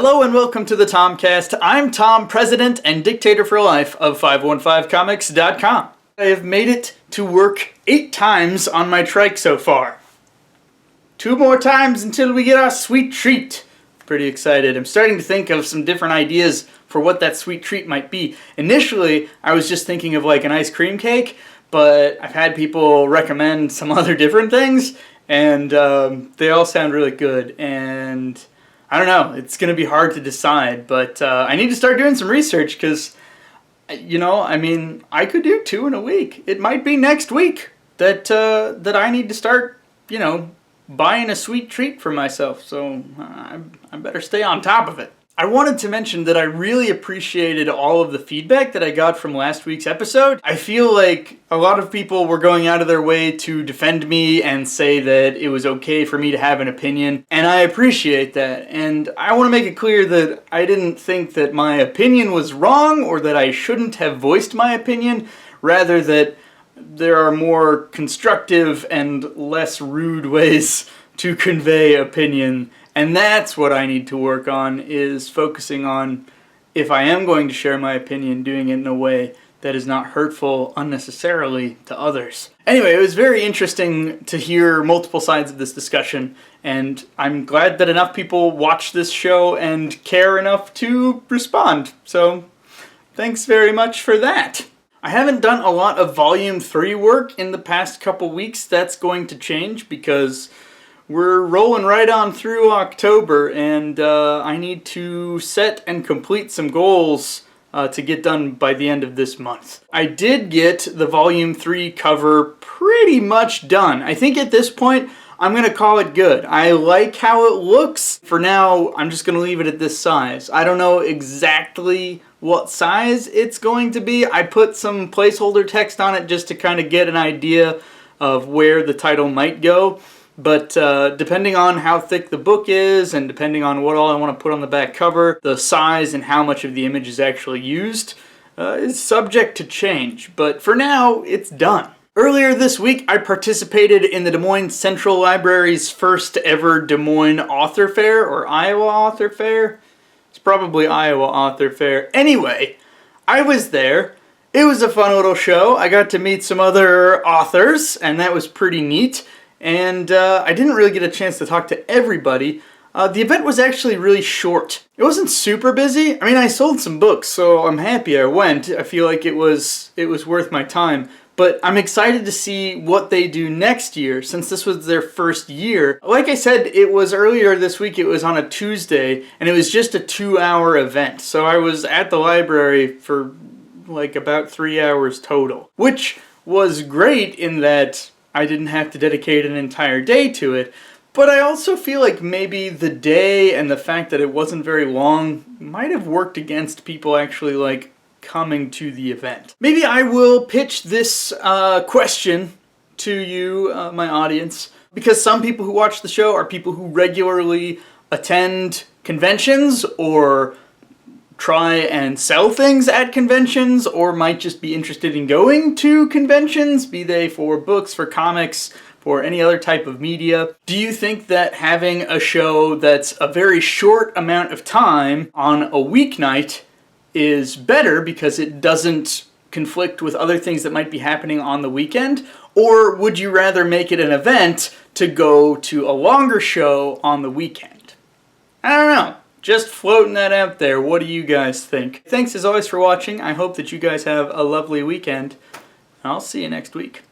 Hello and welcome to the Tomcast. I'm Tom, president and dictator for life of 515comics.com. I have made it to work 8 times on my trike so far. 2 more times until we get our sweet treat. Pretty excited. I'm starting to think of some different ideas for what that sweet treat might be. Initially, I was just thinking of like an ice cream cake, but I've had people recommend some other different things, and they all sound really good, and I don't know, it's going to be hard to decide, but I need to start doing some research because, I could do 2 in a week. It might be next week that I need to start, buying a sweet treat for myself, so I better stay on top of it. I wanted to mention that I really appreciated all of the feedback that I got from last week's episode. I feel like a lot of people were going out of their way to defend me and say that it was okay for me to have an opinion, and I appreciate that. And I want to make it clear that I didn't think that my opinion was wrong or that I shouldn't have voiced my opinion, rather that there are more constructive and less rude ways to convey opinion. And that's what I need to work on, is focusing on, if I am going to share my opinion, doing it in a way that is not hurtful unnecessarily to others. Anyway, it was very interesting to hear multiple sides of this discussion, and I'm glad that enough people watch this show and care enough to respond. So, thanks very much for that. I haven't done a lot of Volume 3 work in the past couple weeks. That's going to change because we're rolling right on through October, and I need to set and complete some goals to get done by the end of this month. I did get the Volume 3 cover pretty much done. I think at this point, I'm going to call it good. I like how it looks. For now, I'm just going to leave it at this size. I don't know exactly what size it's going to be. I put some placeholder text on it just to kind of get an idea of where the title might go. But depending on how thick the book is, and depending on what all I want to put on the back cover, the size and how much of the image is actually used is subject to change. But for now, it's done. Earlier this week, I participated in the Des Moines Central Library's first ever Des Moines Author Fair, or Iowa Author Fair. It's probably Iowa Author Fair. Anyway, I was there. It was a fun little show. I got to meet some other authors, and that was pretty neat. And I didn't really get a chance to talk to everybody. The event was actually really short. It wasn't super busy. I mean, I sold some books, so I'm happy I went. I feel like it was worth my time. But I'm excited to see what they do next year, since this was their first year. Like I said, it was earlier this week, it was on a Tuesday, and it was just a 2-hour event. So I was at the library for like about 3 hours total, which was great in that I didn't have to dedicate an entire day to it, but I also feel like maybe the day and the fact that it wasn't very long might have worked against people actually like coming to the event. Maybe I will pitch this question to you, my audience, because some people who watch the show are people who regularly attend conventions or try and sell things at conventions, or might just be interested in going to conventions, be they for books, for comics, for any other type of media. Do you think that having a show that's a very short amount of time on a weeknight is better because it doesn't conflict with other things that might be happening on the weekend? Or would you rather make it an event to go to a longer show on the weekend? I don't know. Just floating that out there. What do you guys think? Thanks as always for watching. I hope that you guys have a lovely weekend. I'll see you next week.